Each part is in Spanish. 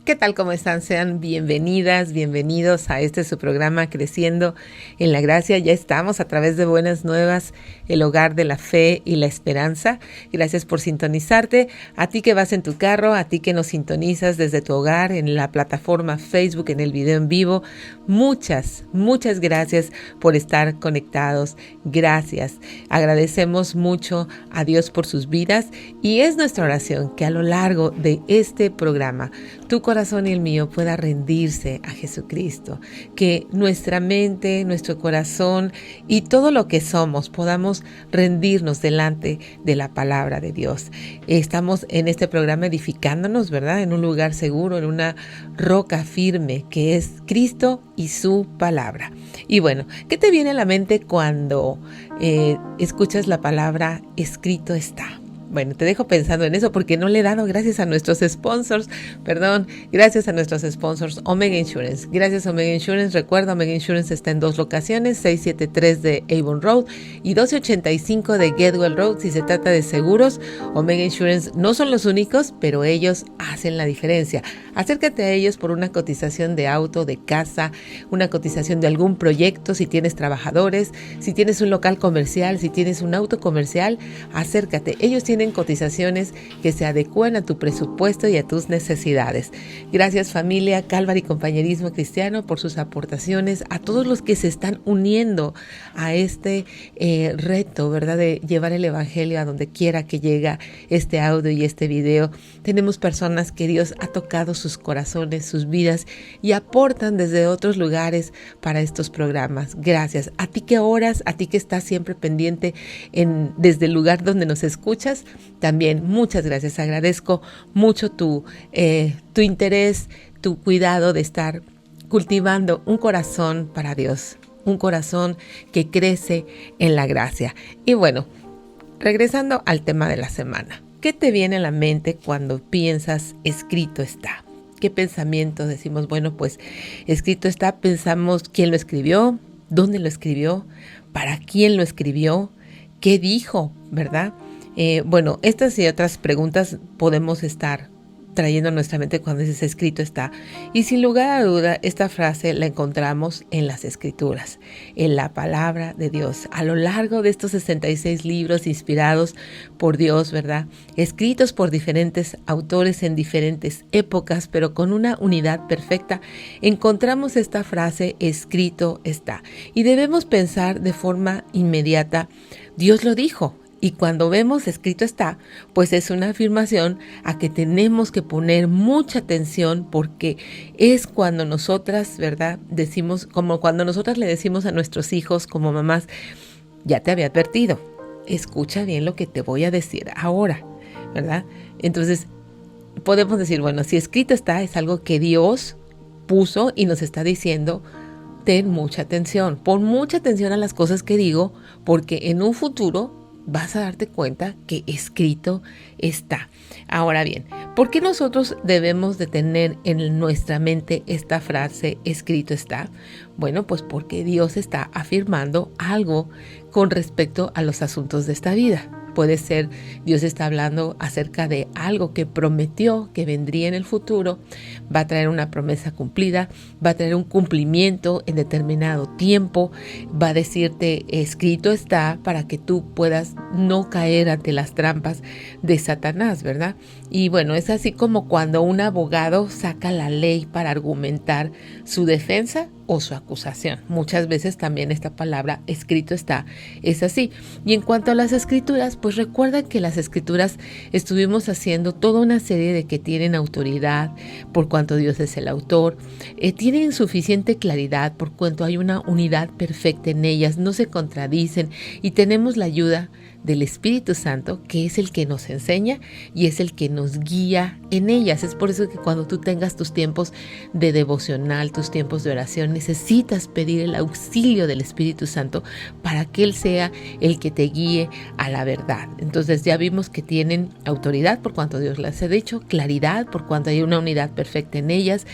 ¿Qué tal? ¿Cómo están? Sean bienvenidas, bienvenidos a su programa Creciendo en la Gracia. Ya estamos a través de Buenas Nuevas, el hogar de la fe y la esperanza. Gracias por sintonizarte. A ti que vas en tu carro, a ti que nos sintonizas desde tu hogar, en la plataforma Facebook, en el video en vivo. Muchas gracias por estar conectados. Gracias. Agradecemos mucho a Dios por sus vidas y es nuestra oración que a lo largo de este programa tu corazón y el mío pueda rendirse a Jesucristo, que nuestra mente, nuestro corazón y todo lo que somos podamos rendirnos delante de la palabra de Dios. Estamos en este programa edificándonos, ¿verdad? En un lugar seguro, en una roca firme que es Cristo y su palabra. Y bueno, ¿qué te viene a la mente cuando escuchas la palabra escrito está? Bueno, te dejo pensando en eso porque no le he dado gracias a nuestros sponsors, gracias a nuestros sponsors, Omega Insurance. Gracias Omega Insurance. Recuerda, Omega Insurance está en 2 locaciones, 673 de Avon Road y 1285 de Getwell Road. Si se trata de seguros, Omega Insurance no son los únicos, pero ellos hacen la diferencia. Acércate a ellos por una cotización de auto, de casa, una cotización de algún proyecto, si tienes trabajadores, si tienes un local comercial, si tienes un auto comercial, acércate. Ellos tienen cotizaciones que se adecúan a tu presupuesto y a tus necesidades. Gracias familia Calvary Compañerismo Cristiano por sus aportaciones, a todos los que se están uniendo a este reto, ¿verdad? De llevar el evangelio a donde quiera que llega este audio y este video. Tenemos personas que Dios ha tocado sus corazones, sus vidas y aportan desde otros lugares para estos programas. Gracias. A ti que oras, a ti que estás siempre pendiente desde el lugar donde nos escuchas, también muchas gracias. Agradezco mucho tu interés, tu cuidado de estar cultivando un corazón para Dios, un corazón que crece en la gracia. Y bueno, regresando al tema de la semana, ¿qué te viene a la mente cuando piensas escrito está? ¿Qué pensamiento decimos? Bueno, pues escrito está, pensamos quién lo escribió, dónde lo escribió, para quién lo escribió, qué dijo, ¿verdad? Bueno, estas y otras preguntas podemos estar trayendo a nuestra mente cuando dices escrito está. Y sin lugar a duda, esta frase la encontramos en las Escrituras, en la palabra de Dios. A lo largo de estos 66 libros inspirados por Dios, ¿verdad? Escritos por diferentes autores en diferentes épocas, pero con una unidad perfecta, encontramos esta frase escrito está. Y debemos pensar de forma inmediata, Dios lo dijo. Y cuando vemos escrito está, pues es una afirmación a que tenemos que poner mucha atención porque es cuando nosotras, ¿verdad? Decimos, como cuando nosotras le decimos a nuestros hijos como mamás, ya te había advertido, escucha bien lo que te voy a decir ahora, ¿verdad? Entonces podemos decir, bueno, si escrito está, es algo que Dios puso y nos está diciendo, ten mucha atención, pon mucha atención a las cosas que digo porque en un futuro vas a darte cuenta que escrito está. Ahora bien, ¿por qué nosotros debemos de tener en nuestra mente esta frase escrito está? Bueno, pues porque Dios está afirmando algo con respecto a los asuntos de esta vida. Puede ser, Dios está hablando acerca de algo que prometió que vendría en el futuro, va a traer una promesa cumplida, va a traer un cumplimiento en determinado tiempo, va a decirte escrito está para que tú puedas no caer ante las trampas de Satanás, ¿verdad? Y bueno, es así como cuando un abogado saca la ley para argumentar su defensa o su acusación. Muchas veces también esta palabra escrito está, es así. Y en cuanto a las escrituras, pues recuerda que las escrituras estuvimos haciendo toda una serie de que tienen autoridad por cuanto Dios es el autor, tienen suficiente claridad por cuanto hay una unidad perfecta en ellas, no se contradicen y tenemos la ayuda del Espíritu Santo, que es el que nos enseña y es el que nos guía en ellas. Es por eso que cuando tú tengas tus tiempos de devocional, tus tiempos de oración, necesitas pedir el auxilio del Espíritu Santo para que Él sea el que te guíe a la verdad. Entonces ya vimos que tienen autoridad por cuanto Dios las ha dicho, claridad por cuanto hay una unidad perfecta en ellas,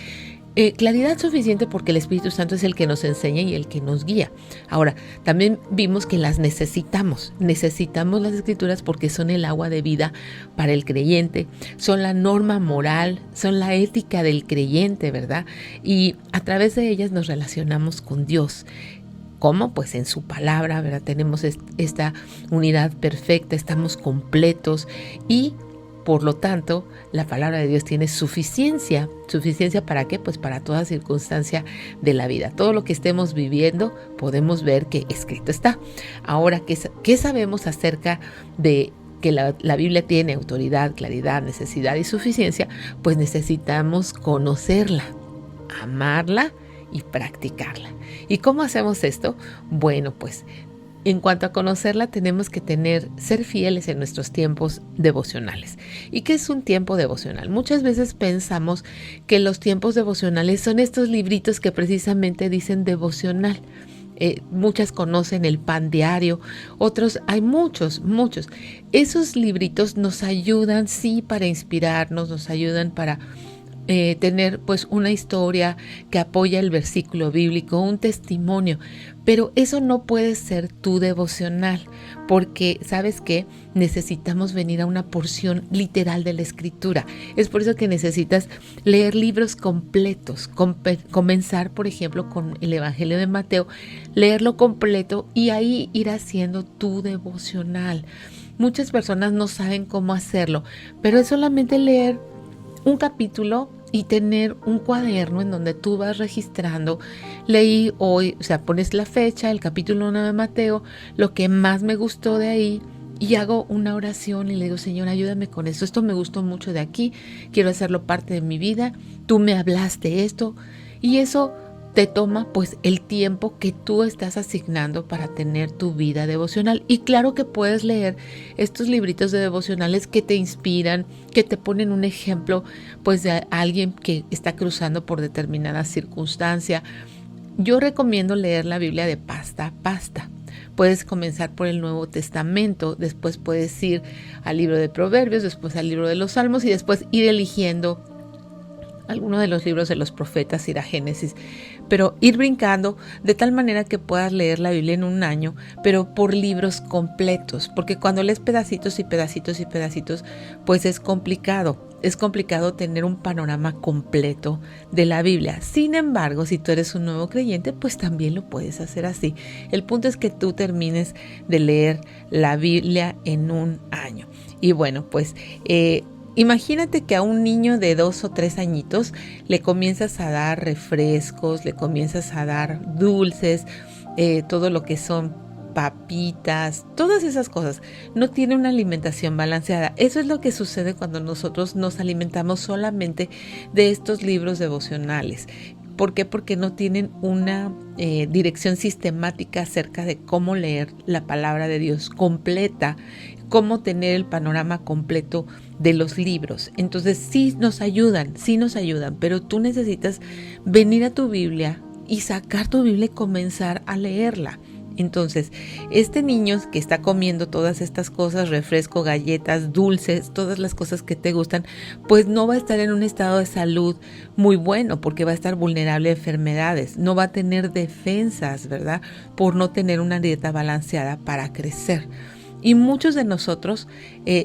Claridad suficiente porque el Espíritu Santo es el que nos enseña y el que nos guía. Ahora, también vimos que las necesitamos. Necesitamos las Escrituras porque son el agua de vida para el creyente, son la norma moral, son la ética del creyente, ¿verdad? Y a través de ellas nos relacionamos con Dios. ¿Cómo? Pues en su palabra, ¿verdad? Tenemos esta unidad perfecta, estamos completos y por lo tanto, la palabra de Dios tiene suficiencia. ¿Suficiencia para qué? Pues para toda circunstancia de la vida. Todo lo que estemos viviendo, podemos ver que escrito está. Ahora, ¿qué sabemos acerca de que la Biblia tiene autoridad, claridad, necesidad y suficiencia? Pues necesitamos conocerla, amarla y practicarla. ¿Y cómo hacemos esto? Bueno, pues en cuanto a conocerla, tenemos que ser fieles en nuestros tiempos devocionales. ¿Y qué es un tiempo devocional? Muchas veces pensamos que los tiempos devocionales son estos libritos que precisamente dicen devocional. Muchas conocen el Pan Diario, otros, hay muchos. Esos libritos nos ayudan, sí, para inspirarnos, nos ayudan para tener pues una historia que apoya el versículo bíblico, un testimonio, pero eso no puede ser tu devocional, porque ¿sabes qué? Necesitamos venir a una porción literal de la Escritura. Es por eso que necesitas leer libros completos, comenzar por ejemplo con el Evangelio de Mateo, leerlo completo y ahí ir haciendo tu devocional. Muchas personas no saben cómo hacerlo, pero es solamente leer un capítulo y tener un cuaderno en donde tú vas registrando. Leí hoy, o sea, pones la fecha, el capítulo 1 de Mateo, lo que más me gustó de ahí, y hago una oración y le digo, Señor, ayúdame con esto me gustó mucho de aquí, quiero hacerlo parte de mi vida, tú me hablaste esto, y eso te toma pues el tiempo que tú estás asignando para tener tu vida devocional. Y claro que puedes leer estos libritos de devocionales que te inspiran, que te ponen un ejemplo pues de alguien que está cruzando por determinada circunstancia. Yo recomiendo leer la Biblia de pasta a pasta. Puedes comenzar por el Nuevo Testamento, después puedes ir al libro de Proverbios, después al libro de los Salmos y después ir eligiendo alguno de los libros de los profetas, ir a Génesis, pero ir brincando de tal manera que puedas leer la Biblia en un año, pero por libros completos, porque cuando lees pedacitos y pedacitos y pedacitos, pues es complicado tener un panorama completo de la Biblia. Sin embargo, si tú eres un nuevo creyente, pues también lo puedes hacer así. El punto es que tú termines de leer la Biblia en un año. Y bueno, pues imagínate que a un niño de 2 o 3 añitos le comienzas a dar refrescos, le comienzas a dar dulces, todo lo que son papitas, todas esas cosas. No tiene una alimentación balanceada. Eso es lo que sucede cuando nosotros nos alimentamos solamente de estos libros devocionales. ¿Por qué? Porque no tienen una dirección sistemática acerca de cómo leer la palabra de Dios completa, cómo tener el panorama completo de los libros. Entonces sí nos ayudan, pero tú necesitas venir a tu Biblia y sacar tu Biblia y comenzar a leerla. Entonces, este niño que está comiendo todas estas cosas, refresco, galletas, dulces, todas las cosas que te gustan, pues no va a estar en un estado de salud muy bueno porque va a estar vulnerable a enfermedades, no va a tener defensas, ¿verdad? Por no tener una dieta balanceada para crecer. Y muchos de nosotros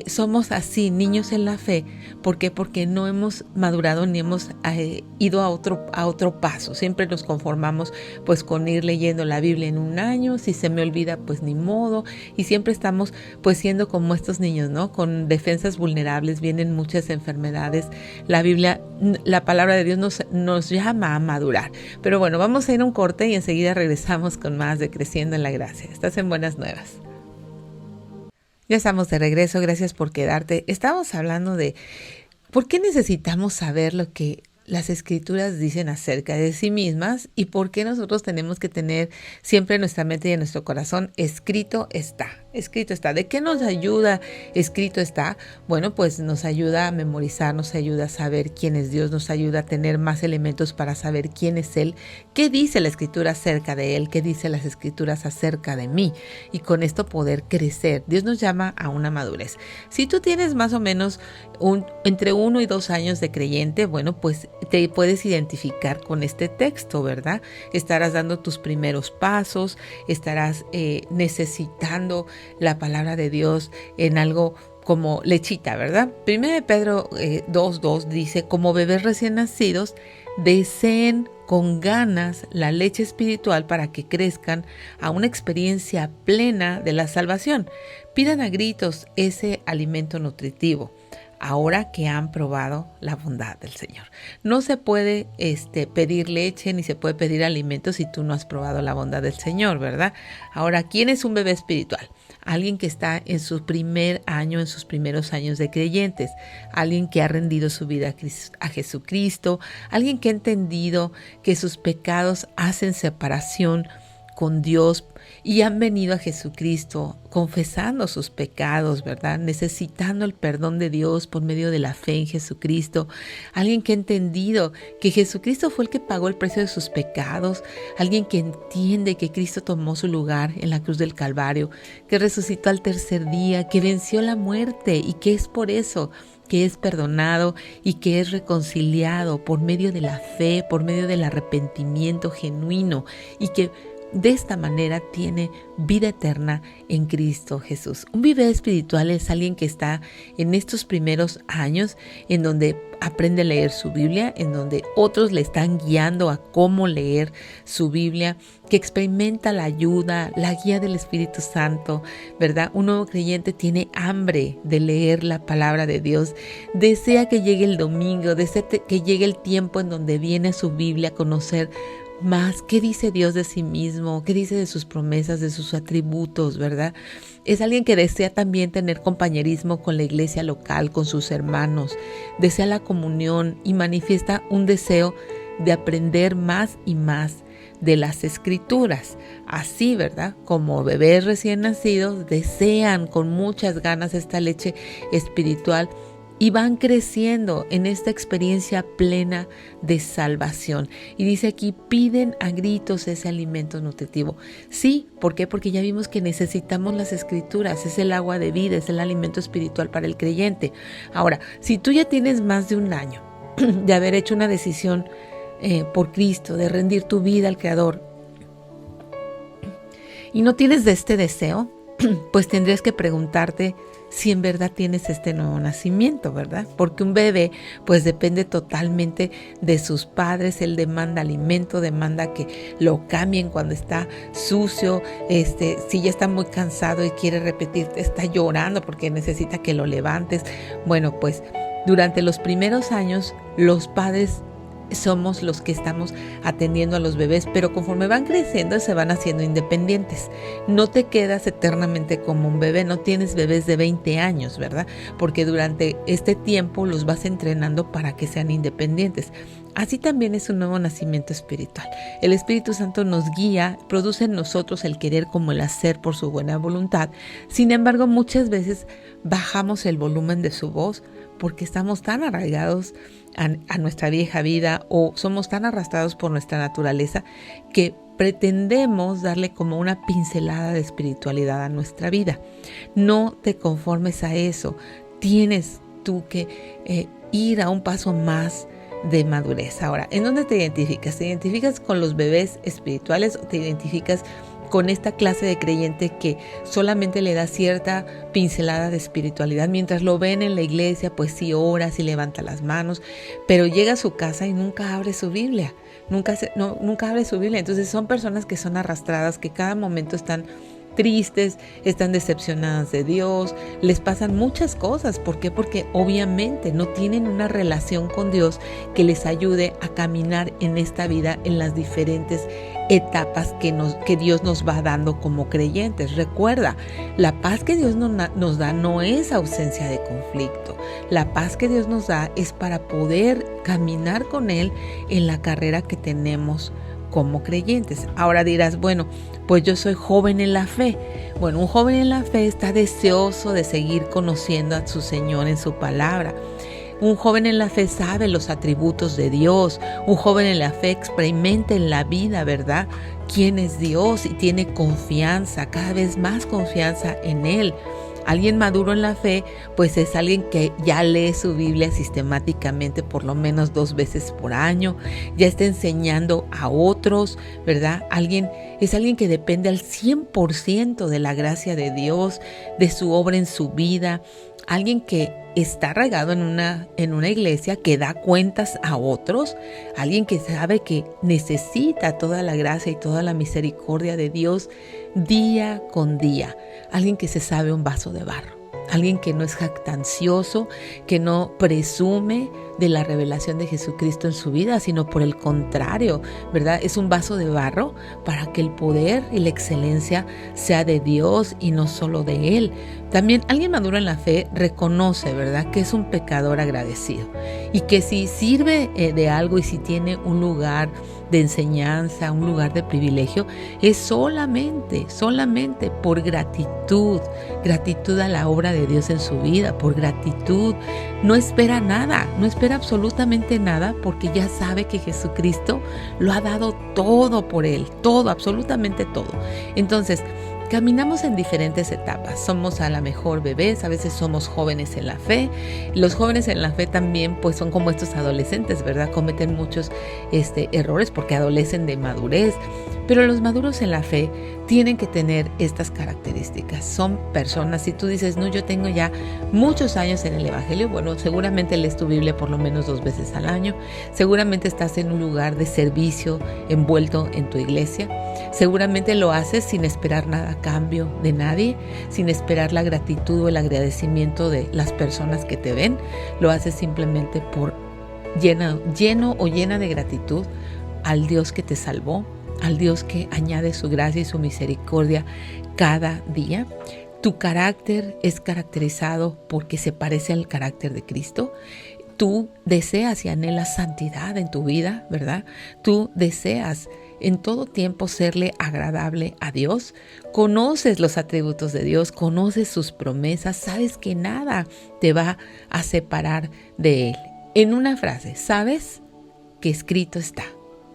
somos así, niños en la fe. ¿Por qué? Porque no hemos madurado ni hemos ido a otro paso. Siempre nos conformamos pues con ir leyendo la Biblia en un año. Si se me olvida, pues ni modo. Y siempre estamos pues siendo como estos niños, ¿no? Con defensas vulnerables, vienen muchas enfermedades. La Biblia, la palabra de Dios nos llama a madurar. Pero bueno, vamos a ir a un corte y enseguida regresamos con más de Creciendo en la Gracia. Estás en Buenas Nuevas. Ya estamos de regreso, gracias por quedarte. Estamos hablando de por qué necesitamos saber lo que las Escrituras dicen acerca de sí mismas y por qué nosotros tenemos que tener siempre en nuestra mente y en nuestro corazón escrito está. escrito está. ¿De qué nos ayuda escrito está? Bueno, pues nos ayuda a memorizar, nos ayuda a saber quién es Dios, nos ayuda a tener más elementos para saber quién es Él, qué dice la Escritura acerca de Él, qué dice las Escrituras acerca de mí, y con esto poder crecer. Dios nos llama a una madurez. Si tú tienes más o menos entre 1 y 2 años de creyente, bueno, pues te puedes identificar con este texto, ¿verdad? Estarás dando tus primeros pasos, estarás necesitando la palabra de Dios en algo como lechita, ¿verdad? Primero de Pedro 2:2 dice, como bebés recién nacidos, deseen con ganas la leche espiritual para que crezcan a una experiencia plena de la salvación. Pidan a gritos ese alimento nutritivo, ahora que han probado la bondad del Señor. No se puede pedir leche ni se puede pedir alimento si tú no has probado la bondad del Señor, ¿verdad? Ahora, ¿quién es un bebé espiritual? Alguien que está en su primer año, en sus primeros años de creyentes, alguien que ha rendido su vida a Jesucristo, alguien que ha entendido que sus pecados hacen separación con Dios y han venido a Jesucristo confesando sus pecados, ¿verdad? Necesitando el perdón de Dios por medio de la fe en Jesucristo. Alguien que ha entendido que Jesucristo fue el que pagó el precio de sus pecados. Alguien que entiende que Cristo tomó su lugar en la cruz del Calvario, que resucitó al tercer día, que venció la muerte y que es por eso que es perdonado y que es reconciliado por medio de la fe, por medio del arrepentimiento genuino, y que de esta manera tiene vida eterna en Cristo Jesús. Un bebé espiritual es alguien que está en estos primeros años en donde aprende a leer su Biblia, en donde otros le están guiando a cómo leer su Biblia, que experimenta la ayuda, la guía del Espíritu Santo, ¿verdad? Un nuevo creyente tiene hambre de leer la palabra de Dios, desea que llegue el domingo, desea que llegue el tiempo en donde viene su Biblia a conocer más qué dice Dios de sí mismo, qué dice de sus promesas, de sus atributos, ¿verdad? Es alguien que desea también tener compañerismo con la iglesia local, con sus hermanos, desea la comunión y manifiesta un deseo de aprender más y más de las Escrituras. Así, ¿verdad? Como bebés recién nacidos, desean con muchas ganas esta leche espiritual y van creciendo en esta experiencia plena de salvación. Y dice aquí, piden a gritos ese alimento nutritivo. Sí, ¿por qué? Porque ya vimos que necesitamos las Escrituras, es el agua de vida, es el alimento espiritual para el creyente. Ahora, si tú ya tienes más de un año de haber hecho una decisión por Cristo, de rendir tu vida al Creador, y no tienes de este deseo, pues tendrías que preguntarte si en verdad tienes este nuevo nacimiento, ¿verdad? Porque un bebé pues depende totalmente de sus padres, él demanda alimento, demanda que lo cambien cuando está sucio, si ya está muy cansado y quiere repetir, está llorando porque necesita que lo levantes. Bueno, pues durante los primeros años los padres somos los que estamos atendiendo a los bebés, pero conforme van creciendo se van haciendo independientes. No te quedas eternamente como un bebé, no tienes bebés de 20 años, ¿verdad? Porque durante este tiempo los vas entrenando para que sean independientes. Así también es un nuevo nacimiento espiritual. El Espíritu Santo nos guía, produce en nosotros el querer como el hacer por su buena voluntad. Sin embargo, muchas veces bajamos el volumen de su voz porque estamos tan arraigados a nuestra vieja vida o somos tan arrastrados por nuestra naturaleza que pretendemos darle como una pincelada de espiritualidad a nuestra vida. No te conformes a eso. Tienes tú que ir a un paso más de madurez. Ahora, ¿en dónde te identificas? ¿Te identificas con los bebés espirituales o te identificas con esta clase de creyente que solamente le da cierta pincelada de espiritualidad? Mientras lo ven en la iglesia, pues sí ora, sí levanta las manos, pero llega a su casa y nunca abre su Biblia, nunca abre su Biblia. Entonces son personas que son arrastradas, que cada momento están tristes, están decepcionadas de Dios, les pasan muchas cosas. ¿Por qué? Porque obviamente no tienen una relación con Dios que les ayude a caminar en esta vida en las diferentes etapas que Dios nos va dando como creyentes. Recuerda, la paz que Dios nos da no es ausencia de conflicto. La paz que Dios nos da es para poder caminar con Él en la carrera que tenemos como creyentes. Ahora dirás, bueno, pues yo soy joven en la fe. Bueno, un joven en la fe está deseoso de seguir conociendo a su Señor en su palabra. Un joven en la fe sabe los atributos de Dios. Un joven en la fe experimenta en la vida, ¿verdad?, quién es Dios y tiene confianza, cada vez más confianza en Él. Alguien maduro en la fe, pues es alguien que ya lee su Biblia sistemáticamente por lo menos 2 veces por año, ya está enseñando a otros, ¿verdad? Es alguien que depende al 100% de la gracia de Dios, de su obra en su vida, alguien que está arraigado en una iglesia, que da cuentas a otros, alguien que sabe que necesita toda la gracia y toda la misericordia de Dios día con día, alguien que se sabe un vaso de barro, alguien que no es jactancioso, que no presume de la revelación de Jesucristo en su vida, sino por el contrario, ¿verdad? Es un vaso de barro para que el poder y la excelencia sea de Dios y no solo de Él. También alguien maduro en la fe reconoce, ¿verdad?, que es un pecador agradecido y que si sirve de algo y si tiene un lugar de enseñanza, un lugar de privilegio, es solamente por gratitud a la obra de Dios en su vida, por gratitud. No espera nada, no espera absolutamente nada, porque ya sabe que Jesucristo lo ha dado todo por él, todo, absolutamente todo. Entonces, caminamos en diferentes etapas. Somos a la mejor bebés, a veces somos jóvenes en la fe. Los jóvenes en la fe también pues son como estos adolescentes, ¿verdad? Cometen muchos errores porque adolecen de madurez. Pero los maduros en la fe tienen que tener estas características. Son personas, si tú dices, no, yo tengo ya muchos años en el Evangelio, bueno, seguramente lees tu Biblia por lo menos 2 veces al año. Seguramente estás en un lugar de servicio envuelto en tu iglesia. Seguramente lo haces sin esperar nada a cambio de nadie, sin esperar la gratitud o el agradecimiento de las personas que te ven. Lo haces simplemente por lleno o llena de gratitud al Dios que te salvó, al Dios que añade su gracia y su misericordia cada día. Tu carácter es caracterizado porque se parece al carácter de Cristo. Tú deseas y anhelas santidad en tu vida, ¿verdad? Tú deseas en todo tiempo serle agradable a Dios. Conoces los atributos de Dios, conoces sus promesas, sabes que nada te va a separar de Él. En una frase, sabes que escrito está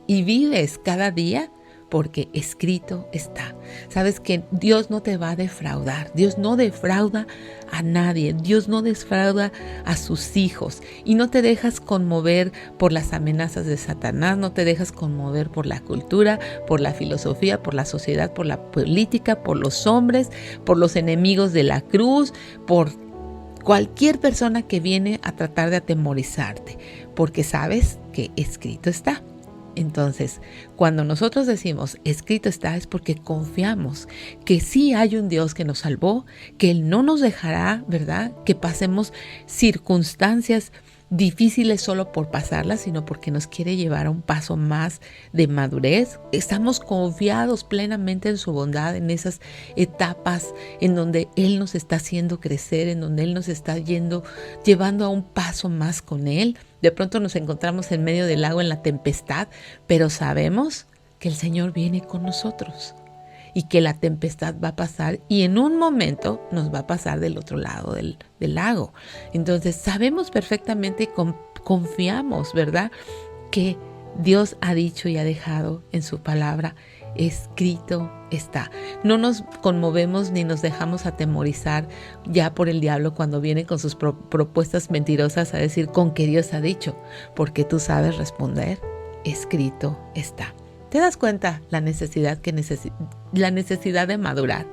y vives cada día porque escrito está. Sabes que Dios no te va a defraudar. Dios no defrauda a nadie. Dios no defrauda a sus hijos. Y no te dejas conmover por las amenazas de Satanás. No te dejas conmover por la cultura, por la filosofía, por la sociedad, por la política, por los hombres, por los enemigos de la cruz, por cualquier persona que viene a tratar de atemorizarte. Porque sabes que escrito está. Entonces, cuando nosotros decimos escrito está, es porque confiamos que sí hay un Dios que nos salvó, que Él no nos dejará, ¿verdad?, que pasemos circunstancias difíciles solo por pasarlas, sino porque nos quiere llevar a un paso más de madurez. Estamos confiados plenamente en su bondad, en esas etapas en donde Él nos está haciendo crecer, en donde Él nos está llevando a un paso más con Él. De pronto nos encontramos en medio del lago en la tempestad, pero sabemos que el Señor viene con nosotros y que la tempestad va a pasar y en un momento nos va a pasar del otro lado del lago. Entonces sabemos perfectamente y confiamos, ¿verdad?, que Dios ha dicho y ha dejado en su palabra, escrito está. No nos conmovemos ni nos dejamos atemorizar ya por el diablo cuando viene con sus propuestas mentirosas a decir con que Dios ha dicho, porque tú sabes responder, escrito está. ¿Te das cuenta la necesidad de madurar?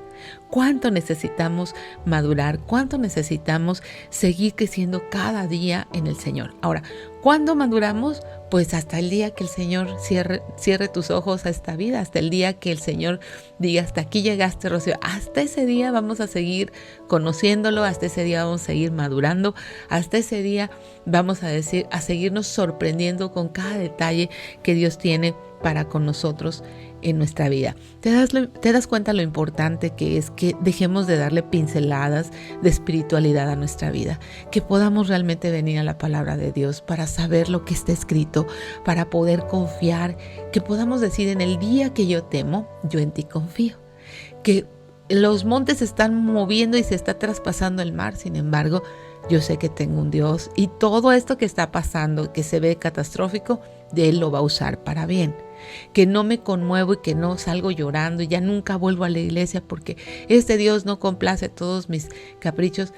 ¿Cuánto necesitamos madurar? ¿Cuánto necesitamos seguir creciendo cada día en el Señor? Ahora, ¿cuándo maduramos? Pues hasta el día que el Señor cierre tus ojos a esta vida, hasta el día que el Señor diga, hasta aquí llegaste, Rocío. Hasta ese día vamos a seguir conociéndolo, hasta ese día vamos a seguir madurando, hasta ese día vamos a seguirnos sorprendiendo con cada detalle que Dios tiene para con nosotros en nuestra vida. ¿Te das cuenta lo importante que es que dejemos de darle pinceladas de espiritualidad a nuestra vida? Que podamos realmente venir a la palabra de Dios para saber lo que está escrito, para poder confiar, que podamos decir: en el día que yo temo, yo en ti confío. Que los montes se están moviendo y se está traspasando el mar, sin embargo, yo sé que tengo un Dios, y todo esto que está pasando, que se ve catastrófico, de Él lo va a usar para bien. Que no me conmuevo y que no salgo llorando y ya nunca vuelvo a la iglesia porque este Dios no complace todos mis caprichos.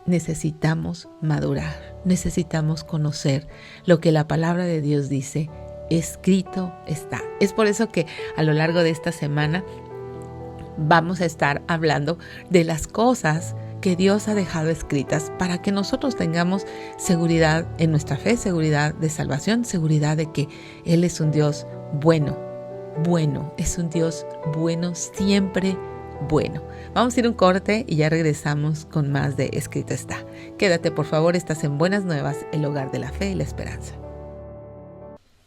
Necesitamos madurar, necesitamos conocer lo que la palabra de Dios dice. Escrito está. Es por eso que a lo largo de esta semana vamos a estar hablando de las cosas que Dios ha dejado escritas para que nosotros tengamos seguridad en nuestra fe, seguridad de salvación, seguridad de que Él es un Dios bueno, es un Dios bueno, siempre bueno. Vamos a ir a un corte y ya regresamos con más de Escrito está. Quédate, por favor, estás en Buenas Nuevas, el hogar de la fe y la esperanza.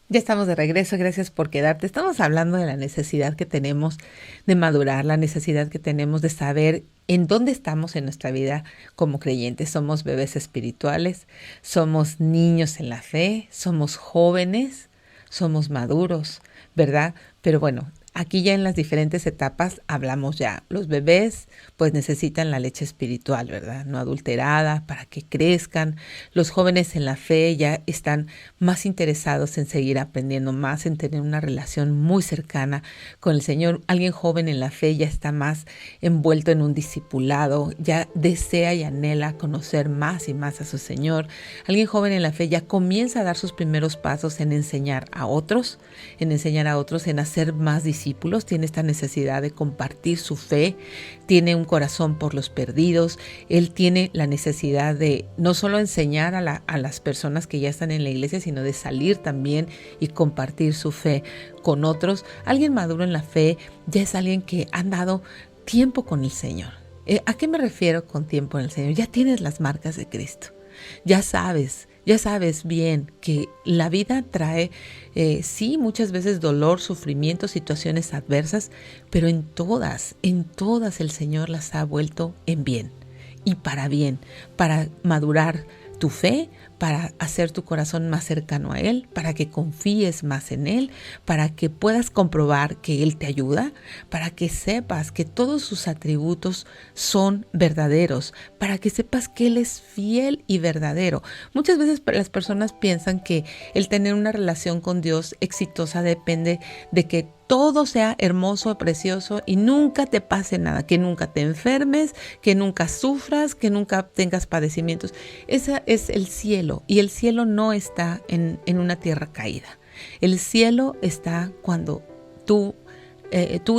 Ya estamos de regreso, gracias por quedarte. Estamos hablando de la necesidad que tenemos de madurar, la necesidad que tenemos de saber en dónde estamos en nuestra vida como creyentes. Somos bebés espirituales, somos niños en la fe, somos jóvenes, somos maduros, ¿verdad? Pero bueno, aquí ya en las diferentes etapas hablamos ya. Los bebés pues necesitan la leche espiritual, ¿verdad? No adulterada, para que crezcan. Los jóvenes en la fe ya están más interesados en seguir aprendiendo más, en tener una relación muy cercana con el Señor. Alguien joven en la fe ya está más envuelto en un discipulado, ya desea y anhela conocer más y más a su Señor. Alguien joven en la fe ya comienza a dar sus primeros pasos en enseñar a otros, en hacer más discípulos. Tiene esta necesidad de compartir su fe, tiene un corazón por los perdidos. Él tiene la necesidad de no solo enseñar a las personas que ya están en la iglesia, sino de salir también y compartir su fe con otros. Alguien maduro en la fe ya es alguien que ha dado tiempo con el Señor. ¿A qué me refiero con tiempo en el Señor? Ya tienes las marcas de Cristo. Ya sabes bien que la vida trae, sí, muchas veces dolor, sufrimiento, situaciones adversas, pero en todas el Señor las ha vuelto en bien y para bien, para madurar tu fe, para hacer tu corazón más cercano a Él, para que confíes más en Él, para que puedas comprobar que Él te ayuda, para que sepas que todos sus atributos son verdaderos, para que sepas que Él es fiel y verdadero. Muchas veces las personas piensan que el tener una relación con Dios exitosa depende de que todo sea hermoso, precioso y nunca te pase nada, que nunca te enfermes, que nunca sufras, que nunca tengas padecimientos. Ese es el cielo, y el cielo no está en una tierra caída. El cielo está cuando tú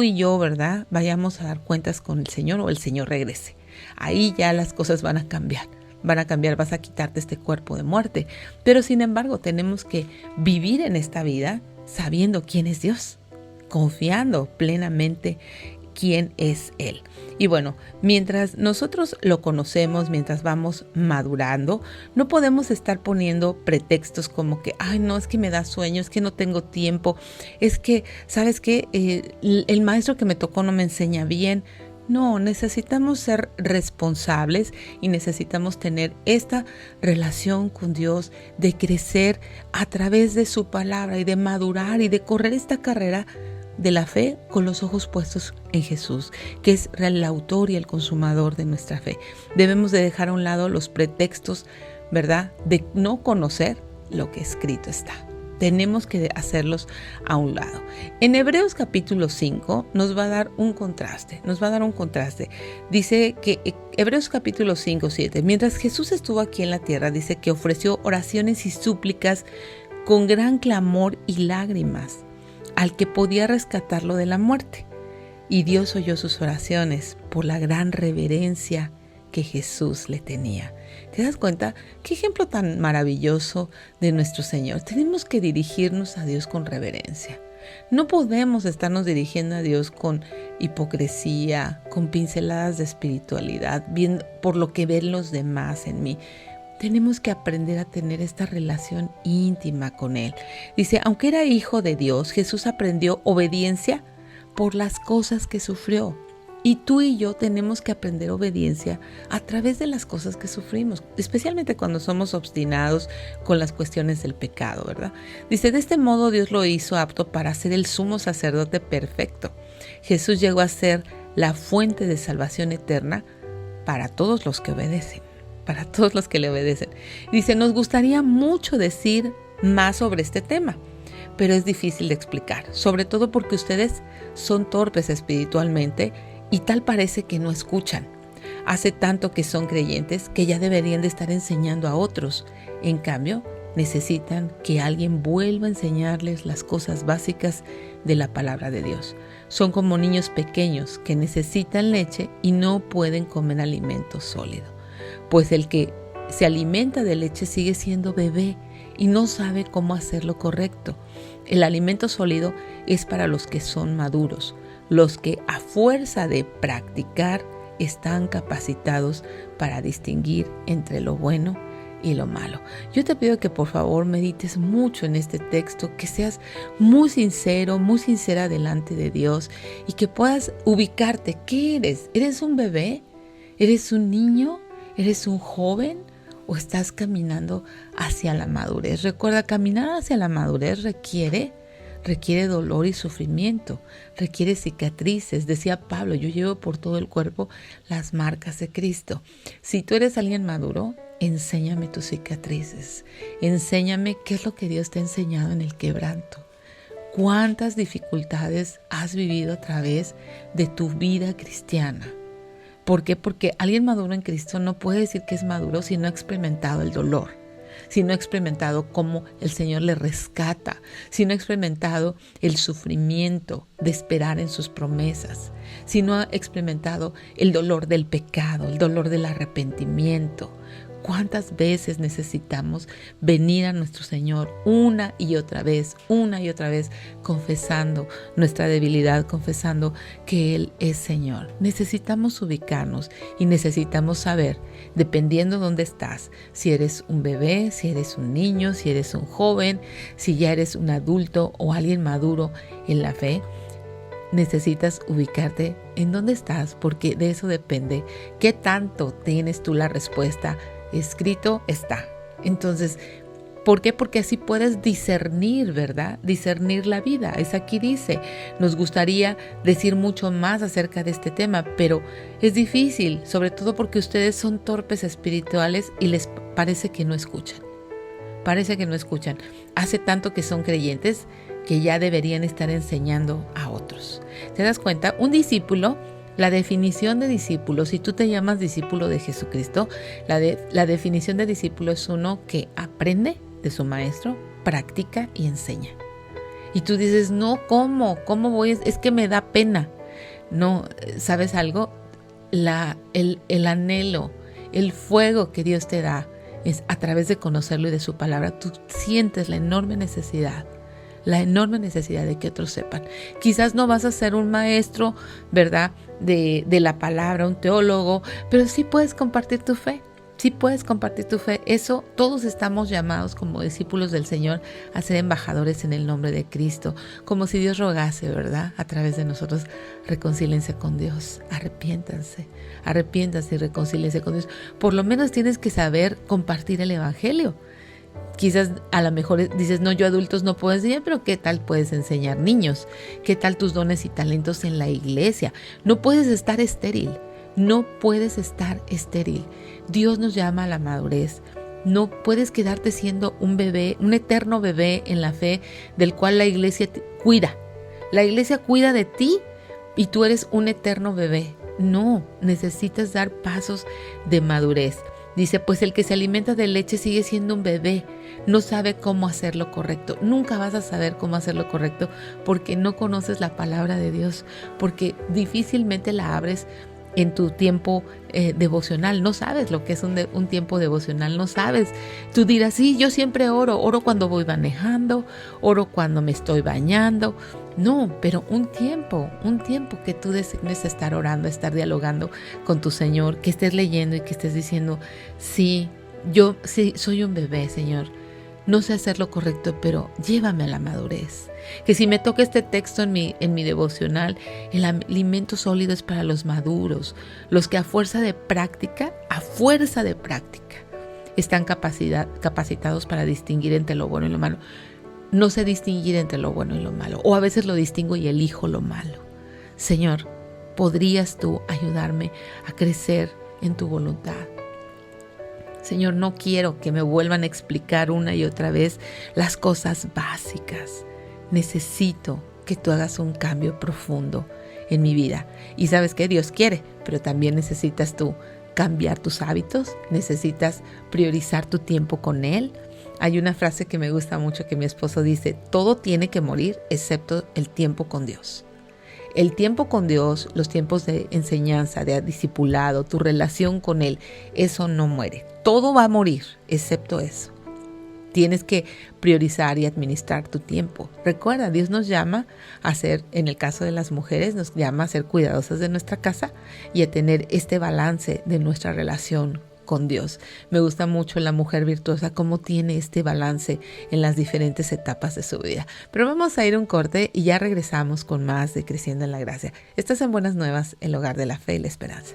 y yo, ¿verdad?, vayamos a dar cuentas con el Señor o el Señor regrese. Ahí ya las cosas van a cambiar, vas a quitarte este cuerpo de muerte. Pero sin embargo tenemos que vivir en esta vida sabiendo quién es Dios, confiando plenamente quién es Él. Y bueno, mientras nosotros lo conocemos, mientras vamos madurando, no podemos estar poniendo pretextos como que, ay, no, es que me da sueño, es que no tengo tiempo, es que, ¿sabes qué? El maestro que me tocó no me enseña bien. No, necesitamos ser responsables y necesitamos tener esta relación con Dios, de crecer a través de su palabra y de madurar y de correr esta carrera de la fe con los ojos puestos en Jesús, que es el autor y el consumador de nuestra fe. Debemos de dejar a un lado los pretextos, ¿verdad?, de no conocer lo que escrito está. Tenemos que hacerlos a un lado. En Hebreos capítulo 5 nos va a dar un contraste. Dice que Hebreos capítulo 5, 7, mientras Jesús estuvo aquí en la tierra, dice que ofreció oraciones y súplicas con gran clamor y lágrimas al que podía rescatarlo de la muerte. Y Dios oyó sus oraciones por la gran reverencia que Jesús le tenía. ¿Te das cuenta? Qué ejemplo tan maravilloso de nuestro Señor. Tenemos que dirigirnos a Dios con reverencia. No podemos estarnos dirigiendo a Dios con hipocresía, con pinceladas de espiritualidad, viendo por lo que ven los demás en mí. tenemos que aprender a tener esta relación íntima con Él. Dice, aunque era hijo de Dios, Jesús aprendió obediencia por las cosas que sufrió. Y tú y yo tenemos que aprender obediencia a través de las cosas que sufrimos, especialmente cuando somos obstinados con las cuestiones del pecado, ¿verdad? Dice, de este modo Dios lo hizo apto para ser el sumo sacerdote perfecto. Jesús llegó a ser la fuente de salvación eterna para todos los que obedecen, para todos los que le obedecen. Dice, nos gustaría mucho decir más sobre este tema, pero es difícil de explicar, sobre todo porque ustedes son torpes espiritualmente y tal parece que no escuchan. Hace tanto que son creyentes que ya deberían de estar enseñando a otros. En cambio, necesitan que alguien vuelva a enseñarles las cosas básicas de la palabra de Dios. Son como niños pequeños que necesitan leche y no pueden comer alimento sólido. Pues el que se alimenta de leche sigue siendo bebé y no sabe cómo hacer lo correcto. El alimento sólido es para los que son maduros, los que a fuerza de practicar están capacitados para distinguir entre lo bueno y lo malo. Yo te pido que por favor medites mucho en este texto, que seas muy sincero, muy sincera delante de Dios y que puedas ubicarte. ¿Qué eres? ¿Eres un bebé? ¿Eres un niño? ¿Eres un joven? ¿O estás caminando hacia la madurez? Recuerda, caminar hacia la madurez requiere dolor y sufrimiento, requiere cicatrices. Decía Pablo, yo llevo por todo el cuerpo las marcas de Cristo. Si tú eres alguien maduro, enséñame tus cicatrices, enséñame qué es lo que Dios te ha enseñado en el quebranto. ¿Cuántas dificultades has vivido a través de tu vida cristiana? ¿Por qué? Porque alguien maduro en Cristo no puede decir que es maduro si no ha experimentado el dolor, si no ha experimentado cómo el Señor le rescata, si no ha experimentado el sufrimiento de esperar en sus promesas, si no ha experimentado el dolor del pecado, el dolor del arrepentimiento. ¿Cuántas veces necesitamos venir a nuestro Señor una y otra vez, confesando nuestra debilidad, confesando que Él es Señor? Necesitamos ubicarnos y necesitamos saber, dependiendo dónde estás, si eres un bebé, si eres un niño, si eres un joven, si ya eres un adulto o alguien maduro en la fe. Necesitas ubicarte en dónde estás, porque de eso depende qué tanto tienes tú la respuesta. Escrito está. Entonces, ¿por qué? Porque así puedes discernir, ¿verdad? Discernir la vida. Es aquí dice, nos gustaría decir mucho más acerca de este tema, pero es difícil, sobre todo porque ustedes son torpes espirituales y les parece que no escuchan. Parece que no escuchan. Hace tanto que son creyentes que ya deberían estar enseñando a otros. ¿Te das cuenta? Un discípulo, la definición de discípulo, si tú te llamas discípulo de Jesucristo, la definición de discípulo es uno que aprende de su maestro, practica y enseña. Y tú dices, no, ¿cómo voy? Es que me da pena. No, ¿sabes algo? El anhelo, el fuego que Dios te da es a través de conocerlo y de su palabra. Tú sientes la enorme necesidad de que otros sepan. Quizás no vas a ser un maestro, ¿verdad?, de la palabra, un teólogo, pero sí puedes compartir tu fe. Sí puedes compartir tu fe. Eso, todos estamos llamados como discípulos del Señor a ser embajadores en el nombre de Cristo, como si Dios rogase, ¿verdad?, a través de nosotros, reconcílense con Dios, arrepiéntanse y reconcílense con Dios. Por lo menos tienes que saber compartir el evangelio. Quizás a lo mejor dices, no, yo adultos no puedo enseñar, pero ¿qué tal puedes enseñar niños? ¿Qué tal tus dones y talentos en la iglesia? No puedes estar estéril, Dios nos llama a la madurez. No puedes quedarte siendo un bebé, un eterno bebé en la fe del cual la iglesia te cuida. La iglesia cuida de ti y tú eres un eterno bebé. No, necesitas dar pasos de madurez. Dice, pues el que se alimenta de leche sigue siendo un bebé, no sabe cómo hacer lo correcto. Nunca vas a saber cómo hacer lo correcto porque no conoces la palabra de Dios, porque difícilmente la abres en tu tiempo devocional. No sabes lo que es un tiempo devocional, no sabes. Tú dirás, sí, yo siempre oro cuando voy manejando, oro cuando me estoy bañando. No, pero un tiempo que tú designes estar orando, estar dialogando con tu Señor, que estés leyendo y que estés diciendo, sí, Yo sí soy un bebé, Señor. No sé hacer lo correcto, pero llévame a la madurez. Que si me toca este texto en mi devocional, el alimento sólido es para los maduros, los que a fuerza de práctica, están capacitados para distinguir entre lo bueno y lo malo. No sé distinguir entre lo bueno y lo malo, o a veces lo distingo y elijo lo malo. Señor, ¿podrías tú ayudarme a crecer en tu voluntad? Señor, no quiero que me vuelvan a explicar una y otra vez las cosas básicas. Necesito que tú hagas un cambio profundo en mi vida. Y sabes que Dios quiere, pero también necesitas tú cambiar tus hábitos, necesitas priorizar tu tiempo con Él. Hay una frase que me gusta mucho que mi esposo dice: todo tiene que morir excepto el tiempo con Dios. El tiempo con Dios, los tiempos de enseñanza, de discipulado, tu relación con Él, eso no muere. Todo va a morir, excepto eso. Tienes que priorizar y administrar tu tiempo. Recuerda, Dios nos llama a ser, en el caso de las mujeres, nos llama a ser cuidadosas de nuestra casa y a tener este balance de nuestra relación con Dios. Me gusta mucho la mujer virtuosa, cómo tiene este balance en las diferentes etapas de su vida. Pero vamos a ir a un corte y ya regresamos con más de Creciendo en la Gracia. Estás en Buenas Nuevas, el hogar de la fe y la esperanza.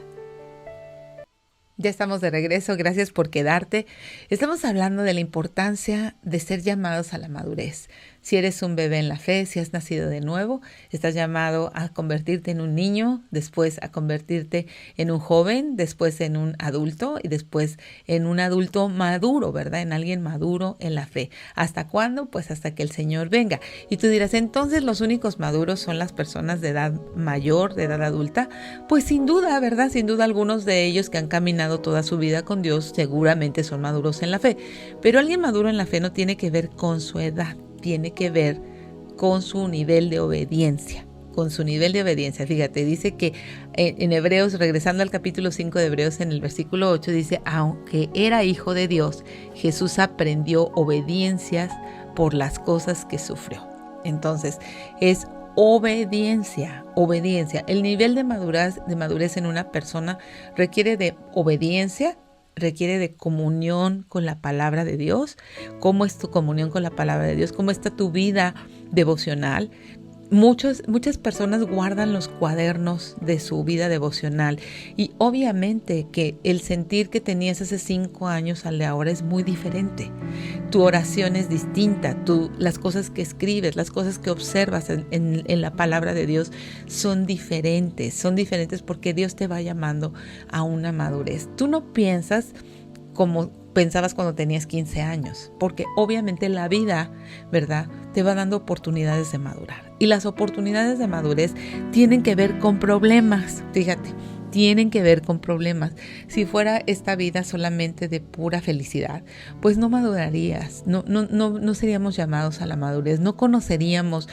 Ya estamos de regreso, gracias por quedarte. Estamos hablando de la importancia de ser llamados a la madurez. Si eres un bebé en la fe, si has nacido de nuevo, estás llamado a convertirte en un niño, después a convertirte en un joven, después en un adulto y después en un adulto maduro, ¿verdad? En alguien maduro en la fe. ¿Hasta cuándo? Pues hasta que el Señor venga. Y tú dirás, entonces los únicos maduros son las personas de edad mayor, de edad adulta. Pues sin duda, ¿verdad? Sin duda algunos de ellos que han caminado toda su vida con Dios seguramente son maduros en la fe. Pero alguien maduro en la fe no tiene que ver con su edad. Tiene que ver con su nivel de obediencia, Fíjate, dice que en Hebreos, regresando al capítulo 5 de Hebreos, en el versículo 8, dice, aunque era hijo de Dios, Jesús aprendió obediencias por las cosas que sufrió. Entonces, es obediencia. El nivel de madurez en una persona requiere de obediencia, requiere de comunión con la palabra de Dios. ¿Cómo es tu comunión con la palabra de Dios? ¿Cómo está tu vida devocional? Muchas personas guardan los cuadernos de su vida devocional y obviamente que el sentir que tenías hace 5 años al de ahora es muy diferente. Tu oración es distinta, las cosas que escribes, las cosas que observas en la palabra de Dios son diferentes porque Dios te va llamando a una madurez. Tú no piensas como pensabas cuando tenías 15 años, porque obviamente la vida, ¿verdad?, te va dando oportunidades de madurar. Y las oportunidades de madurez tienen que ver con problemas, fíjate, tienen que ver con problemas. Si fuera esta vida solamente de pura felicidad, pues no madurarías, no seríamos llamados a la madurez, no conoceríamos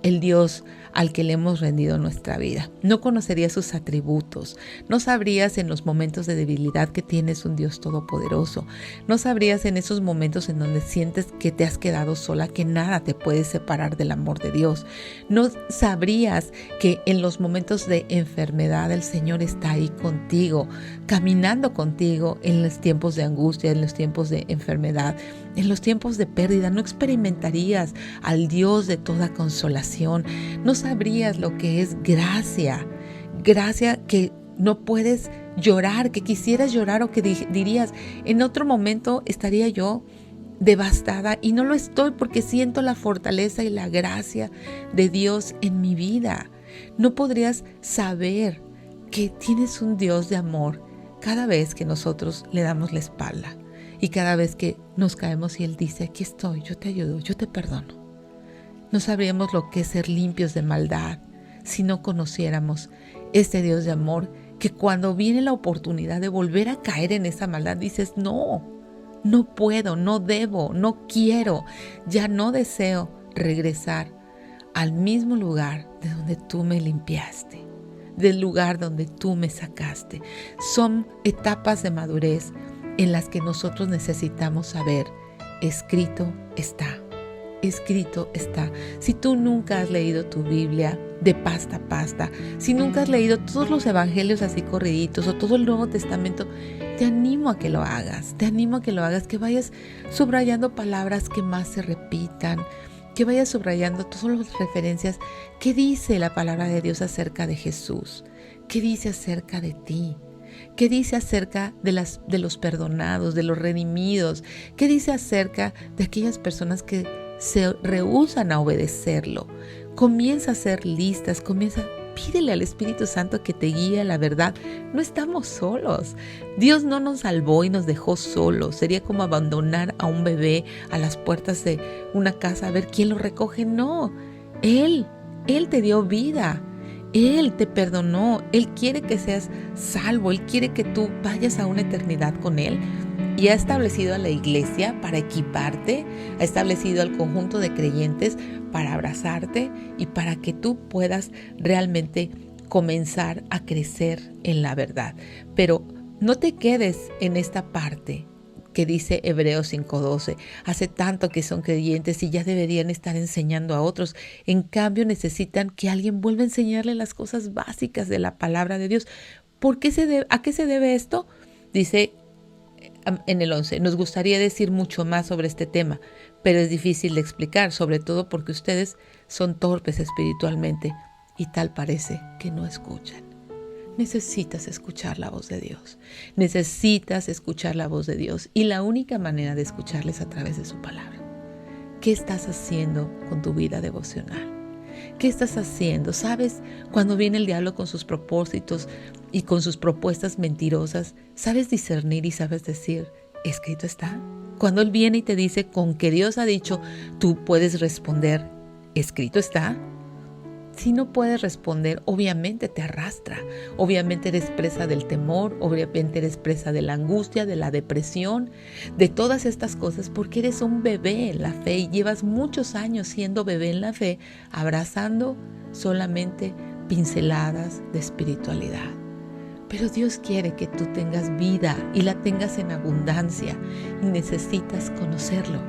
el Dios al que le hemos rendido nuestra vida. No conocerías sus atributos. No sabrías en los momentos de debilidad que tienes un Dios todopoderoso. No sabrías en esos momentos en donde sientes que te has quedado sola, que nada te puede separar del amor de Dios. No sabrías que en los momentos de enfermedad el Señor está ahí contigo, caminando contigo en los tiempos de angustia, en los tiempos de enfermedad, en los tiempos de pérdida. No experimentarías al Dios de toda consolación. No sabrías lo que es gracia que no puedes llorar, que quisieras llorar o que dirías, en otro momento estaría yo devastada y no lo estoy porque siento la fortaleza y la gracia de Dios en mi vida. No podrías saber que tienes un Dios de amor cada vez que nosotros le damos la espalda y cada vez que nos caemos y Él dice, aquí estoy, yo te ayudo, yo te perdono. No sabríamos lo que es ser limpios de maldad si no conociéramos este Dios de amor, que cuando viene la oportunidad de volver a caer en esa maldad, dices, no puedo, no debo, no quiero, ya no deseo regresar al mismo lugar de donde tú me limpiaste, del lugar donde tú me sacaste. Son etapas de madurez en las que nosotros necesitamos saber, escrito está. Escrito está. Si tú nunca has leído tu Biblia, de pasta a pasta, si nunca has leído todos los evangelios así corriditos o todo el Nuevo Testamento, te animo a que lo hagas, que vayas subrayando palabras que más se repitan, que vayas subrayando todas las referencias. ¿Qué dice la palabra de Dios acerca de Jesús? ¿Qué dice acerca de ti? ¿Qué dice acerca de los perdonados, de los redimidos? ¿Qué dice acerca de aquellas personas que se rehúsan a obedecerlo? Comienza a hacer listas, pídele al Espíritu Santo que te guíe a la verdad. No estamos solos. Dios no nos salvó y nos dejó solos. Sería como abandonar a un bebé a las puertas de una casa a ver quién lo recoge. No, Él te dio vida. Él te perdonó. Él quiere que seas salvo. Él quiere que tú vayas a una eternidad con Él. Y ha establecido a la iglesia para equiparte, ha establecido al conjunto de creyentes para abrazarte y para que tú puedas realmente comenzar a crecer en la verdad. Pero no te quedes en esta parte que dice Hebreos 5:12. Hace tanto que son creyentes y ya deberían estar enseñando a otros. En cambio, necesitan que alguien vuelva a enseñarle las cosas básicas de la palabra de Dios. ¿A qué se debe esto? Dice en el 11, nos gustaría decir mucho más sobre este tema, pero es difícil de explicar, sobre todo porque ustedes son torpes espiritualmente y tal parece que no escuchan. Necesitas escuchar la voz de Dios. Necesitas escuchar la voz de Dios y la única manera de escucharles es a través de su palabra. ¿Qué estás haciendo con tu vida devocional? ¿Qué estás haciendo? ¿Sabes cuando viene el diablo con sus propósitos y con sus propuestas mentirosas? ¿Sabes discernir y sabes decir, escrito está? Cuando él viene y te dice, con que Dios ha dicho, tú puedes responder, escrito está. Si no puedes responder, obviamente te arrastra, obviamente eres presa del temor, obviamente eres presa de la angustia, de la depresión, de todas estas cosas, porque eres un bebé en la fe y llevas muchos años siendo bebé en la fe, abrazando solamente pinceladas de espiritualidad. Pero Dios quiere que tú tengas vida y la tengas en abundancia y necesitas conocerlo.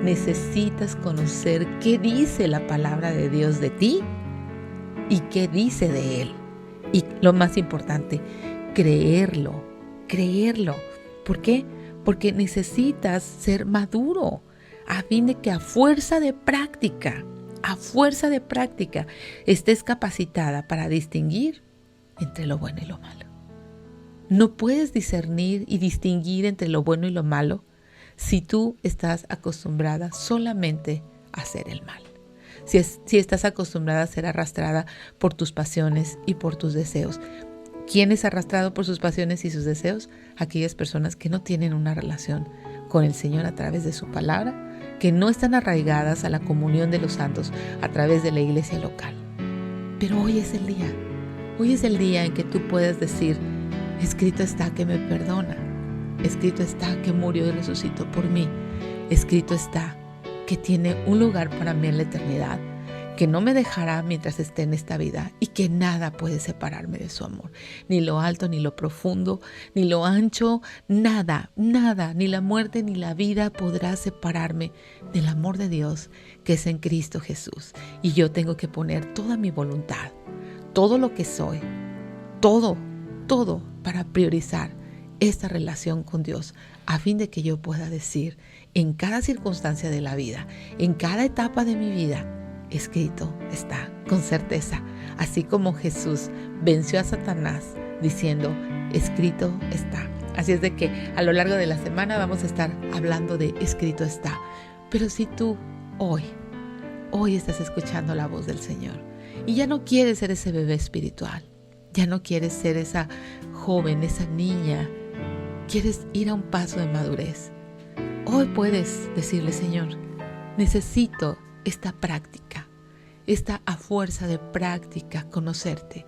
Necesitas conocer qué dice la palabra de Dios de ti y qué dice de Él. Y lo más importante, creerlo. ¿Por qué? Porque necesitas ser maduro a fin de que a fuerza de práctica, estés capacitada para distinguir entre lo bueno y lo malo. No puedes discernir y distinguir entre lo bueno y lo malo si tú estás acostumbrada solamente a hacer el mal. Si estás acostumbrada a ser arrastrada por tus pasiones y por tus deseos. ¿Quién es arrastrado por sus pasiones y sus deseos? Aquellas personas que no tienen una relación con el Señor a través de su palabra, que no están arraigadas a la comunión de los santos a través de la iglesia local. Pero hoy es el día en que tú puedes decir, escrito está que me perdona, escrito está que murió y resucitó por mí, escrito está que tiene un lugar para mí en la eternidad, que no me dejará mientras esté en esta vida y que nada puede separarme de su amor. Ni lo alto, ni lo profundo, ni lo ancho, nada, ni la muerte ni la vida podrá separarme del amor de Dios que es en Cristo Jesús. Y yo tengo que poner toda mi voluntad, todo lo que soy, todo para priorizar esta relación con Dios a fin de que yo pueda decir en cada circunstancia de la vida, en cada etapa de mi vida, escrito está, con certeza, así como Jesús venció a Satanás diciendo, escrito está. Así es de que a lo largo de la semana vamos a estar hablando de escrito está. Pero si tú hoy estás escuchando la voz del Señor y ya no quieres ser ese bebé espiritual, ya no quieres ser esa joven, esa niña, quieres ir a un paso de madurez, hoy puedes decirle, Señor, necesito esta práctica, a fuerza de práctica conocerte,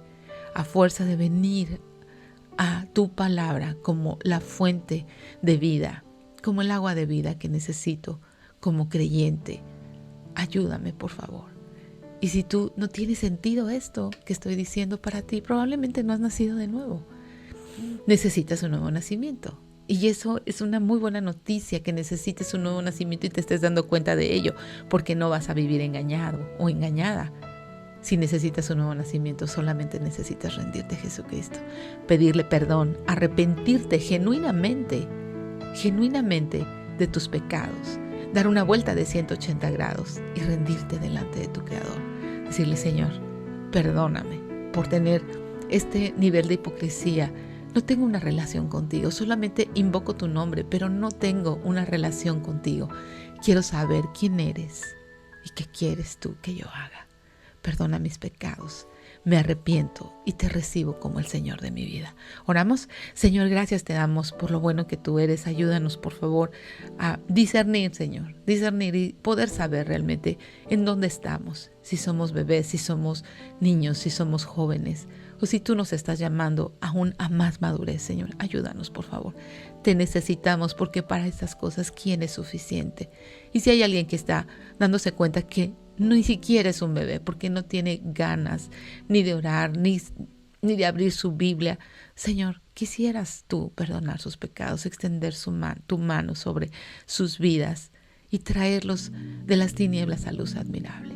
a fuerza de venir a tu palabra como la fuente de vida, como el agua de vida que necesito como creyente. Ayúdame, por favor. Y si tú no tienes sentido esto que estoy diciendo para ti, probablemente no has nacido de nuevo. Necesitas un nuevo nacimiento. Y eso es una muy buena noticia, que necesites un nuevo nacimiento y te estés dando cuenta de ello, porque no vas a vivir engañado o engañada. Si necesitas un nuevo nacimiento, solamente necesitas rendirte a Jesucristo, pedirle perdón, arrepentirte genuinamente de tus pecados, dar una vuelta de 180 grados y rendirte delante de tu Creador. Decirle: Señor, perdóname por tener este nivel de hipocresía. No tengo una relación contigo, solamente invoco tu nombre, pero no tengo una relación contigo. Quiero saber quién eres y qué quieres tú que yo haga. Perdona mis pecados, me arrepiento y te recibo como el Señor de mi vida. Oramos. Señor, gracias te damos por lo bueno que tú eres. Ayúdanos, por favor, a discernir, Señor, discernir y poder saber realmente en dónde estamos. Si somos bebés, si somos niños, si somos jóvenes, o si tú nos estás llamando aún a más madurez, Señor. Ayúdanos, por favor. Te necesitamos, porque para estas cosas, ¿quién es suficiente? Y si hay alguien que está dándose cuenta que ni siquiera es un bebé, porque no tiene ganas ni de orar, ni de abrir su Biblia, Señor, quisieras tú perdonar sus pecados, extender tu mano sobre sus vidas y traerlos de las tinieblas a luz admirable.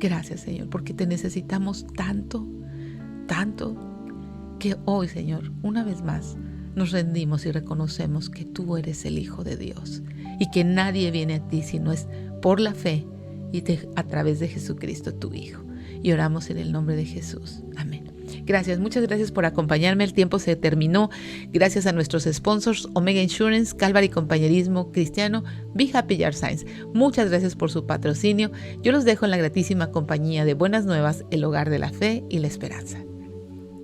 Gracias, Señor, porque te necesitamos tanto, que hoy, Señor, una vez más nos rendimos y reconocemos que tú eres el Hijo de Dios y que nadie viene a ti si no es por la fe y a través de Jesucristo, tu Hijo. Y oramos en el nombre de Jesús. Amén. Gracias, muchas gracias por acompañarme. El tiempo se terminó. Gracias a nuestros sponsors, Omega Insurance, Calvary Compañerismo Cristiano, Be Happy Yard Signs. Muchas gracias por su patrocinio. Yo los dejo en la gratísima compañía de Buenas Nuevas, el hogar de la fe y la esperanza.